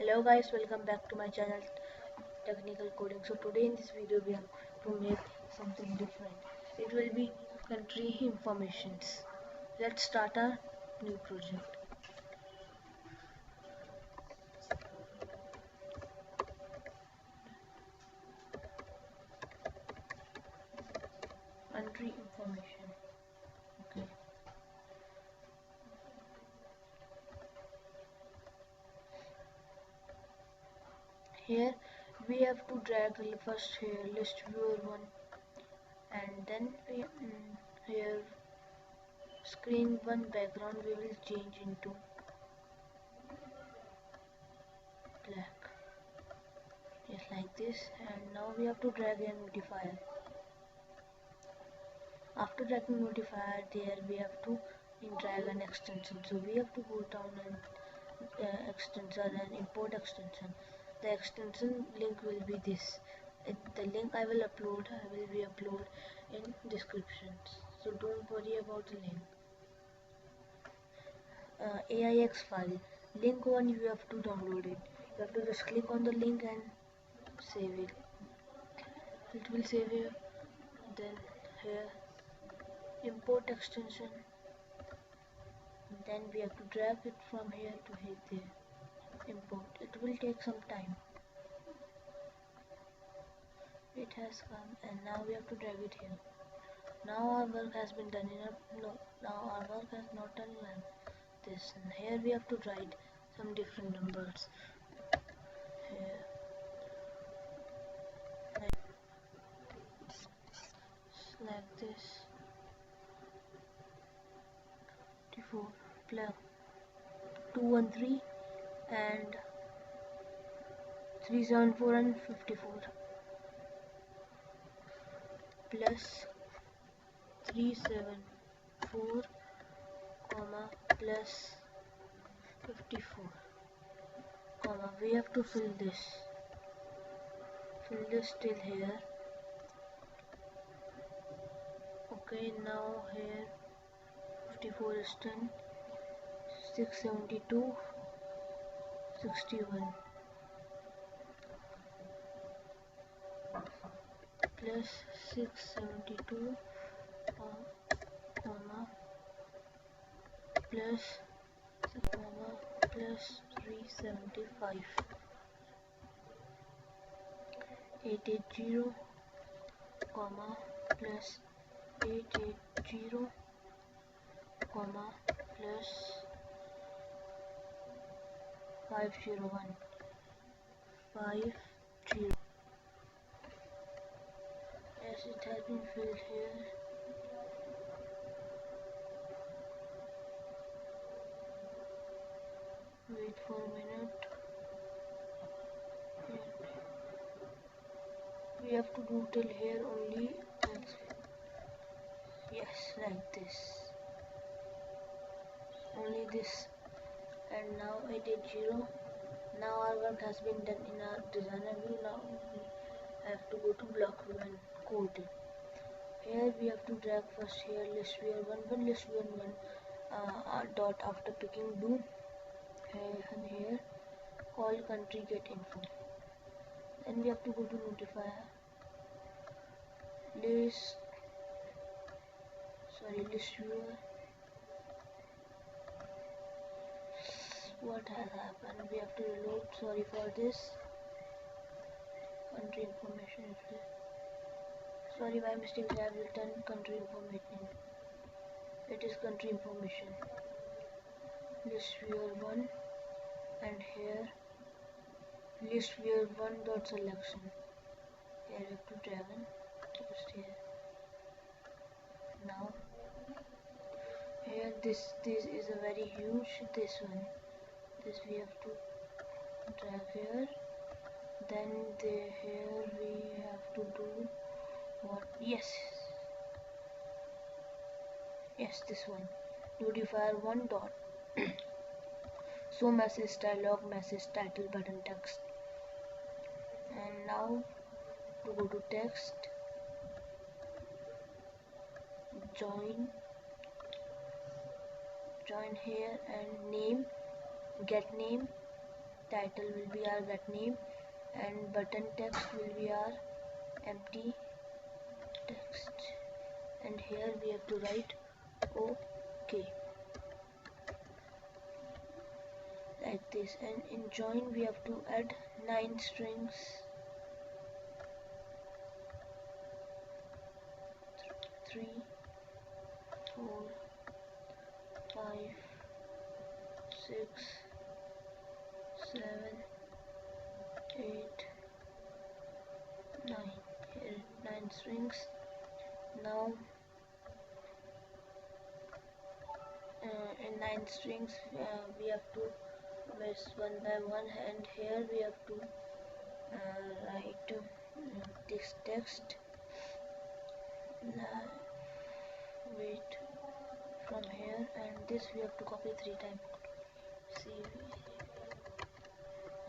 Hello guys, welcome back to my channel Technical Coding. So today in this video we are to make something different. It will be country informations. Let's start our new project. Country information. Okay. Here we have to drag first here list viewer one, and then here screen one background we will change into black, just like this. And now we have to drag a notifier. After dragging notifier, there we have to drag an extension. So we have to go down and extension and import extension. The extension link will be this. The link I will be upload in descriptions. So don't worry about the link. AIX file. Link one you have to download it. You have to just click on the link and save it. It will save here. Then here import extension. Then we have to drag it from here to here. Import. It will take some time. It has come, and now we have to drag it here. Now our work has been done now our work has not done like this. And here we have to write some different numbers. Here like this. 54 plus 213 and 374 and 54 plus 374 comma plus 54 comma we have to fill this till here. Okay, now here 54 is done. 672 61 plus 672 comma plus 375 880 comma plus 880 comma plus 501 50. Yes, it has been filled here. Wait for a minute. We have to do till here only. Yes, like this. Only this. And now 880. Now our work has been done in our designer view. Now we have to go to block view and code it. Here we have to drag first here list viewer one list viewer one dot after picking do here call country get info. Then we have to go to notifier list viewer. What has happened? We have to reload. Sorry for this. Country information is here. Sorry, my mistake. I have written country information. It is country information. List viewer one, and here list viewer one dot selection. Here you have to drag in just here. Now here this is a very huge this one. This we have to drag here. Then here we have to do what? Yes, this one. Notifier one dot show message dialog message title button text. And now to go to text, join here and name, get name title will be our get name, and button text will be our empty text, and here we have to write OK like this. And in join we have to add 9 strings, 3, 4, 5, 6, 7, 8, 9. Here 9 strings. Now in 9 strings we have to miss one by one, and here we have to write this text. Wait from here, and this we have to copy 3 times. See,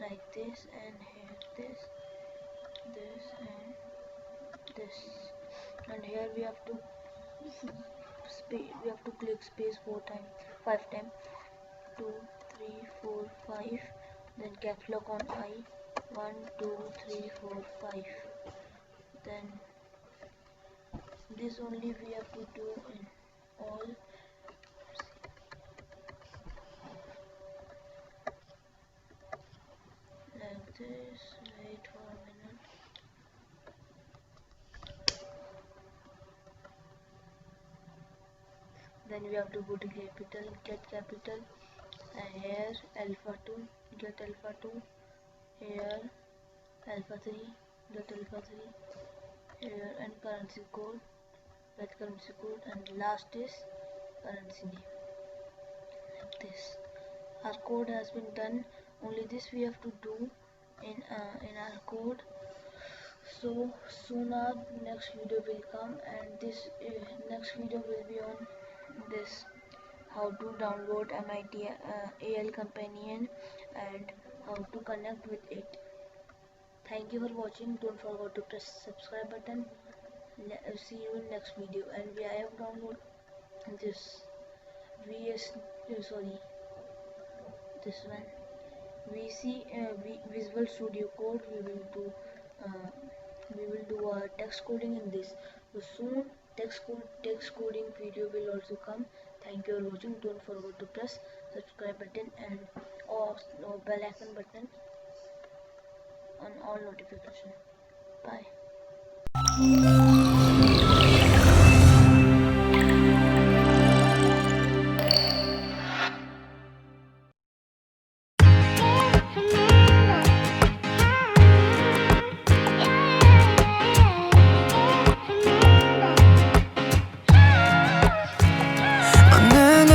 like this, and here this and this, and here we have to click space 4 times, 5 times, 2, 3, 4, 5, then caps lock on I, 1, 2, 3, 4, 5. Then this only we have to do in all. Like this. Wait for a minute. Then we have to go to capital, get capital, and here alpha 2, get alpha 2, here alpha 3, get alpha 3, here, and currency code, get currency code, and last is currency name. Like this. Our code has been done. Only this we have to do in our code. So soon our next video will come, and this next video will be on this how to download MIT AL Companion and how to connect with it. Thank you for watching. Don't forget to press subscribe button. See you in next video. And I have downloaded this this one Visual Studio Code. We will do a text coding in this. So soon text coding video will also come. Thank you for watching. Don't forget to press subscribe button and bell icon button on all notification. Bye.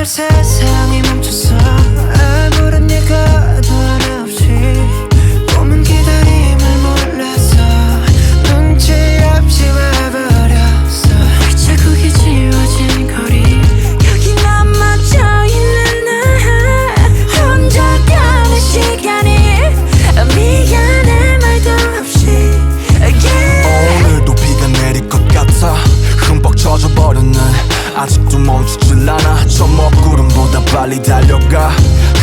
세상이 멈췄어. 아무런 예고도 하나 없이 꿈은 기다림을 몰라서 눈치 없이 와버렸어. 자국이 지워진 거리, 여기 남아져 있는 나 혼자 가는 시간이 미안해 말도 없이 오늘도 비가 내릴 것 같아. 흠뻑 젖어버렸네. 아직도 멈추질 않아. 저 먹구름보다 빨리 달려가.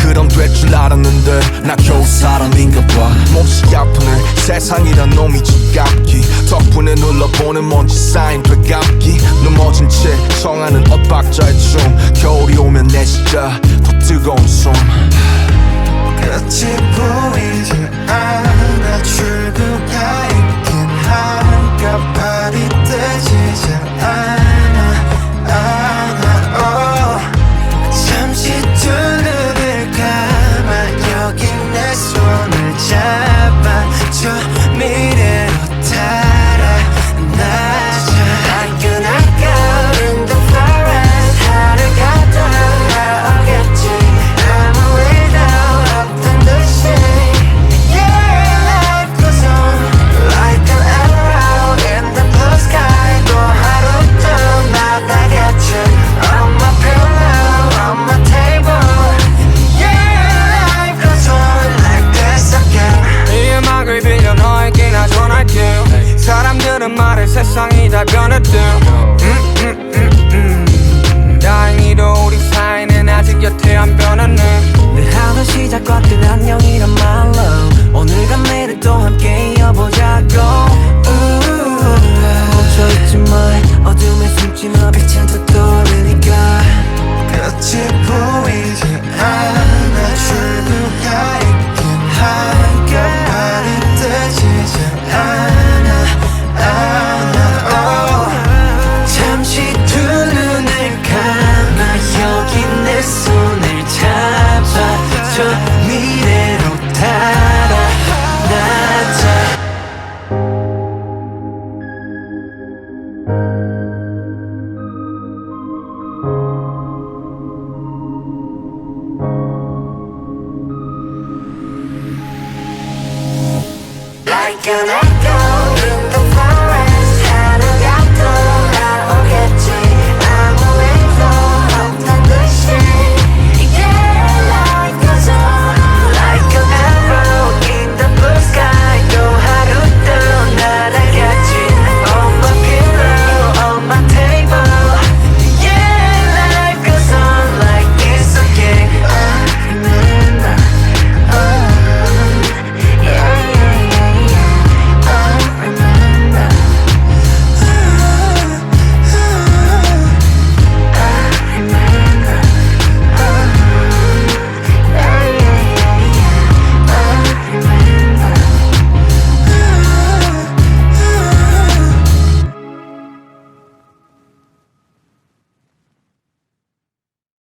그럼 될 줄 알았는데 나 겨우 사람인가 봐. 몹시 아프네. 세상이란 놈이 지갑기. 덕분에 눌러보는 먼지 쌓인 되감기. 넘어진 채 청하는 엇박자의 춤. 겨울이 오면 내 진짜 더 뜨거운 숨. 끝이 보이지 않아. 출구가 있긴 한가발이 뜨지 않아. 잠시 두 눈을 감아 여기 내 손을 잡아줘. 미래로 달아나자. Like you knock out in the forest. 하루가 돌아오겠지. 아무 일도 없던 듯이 미안해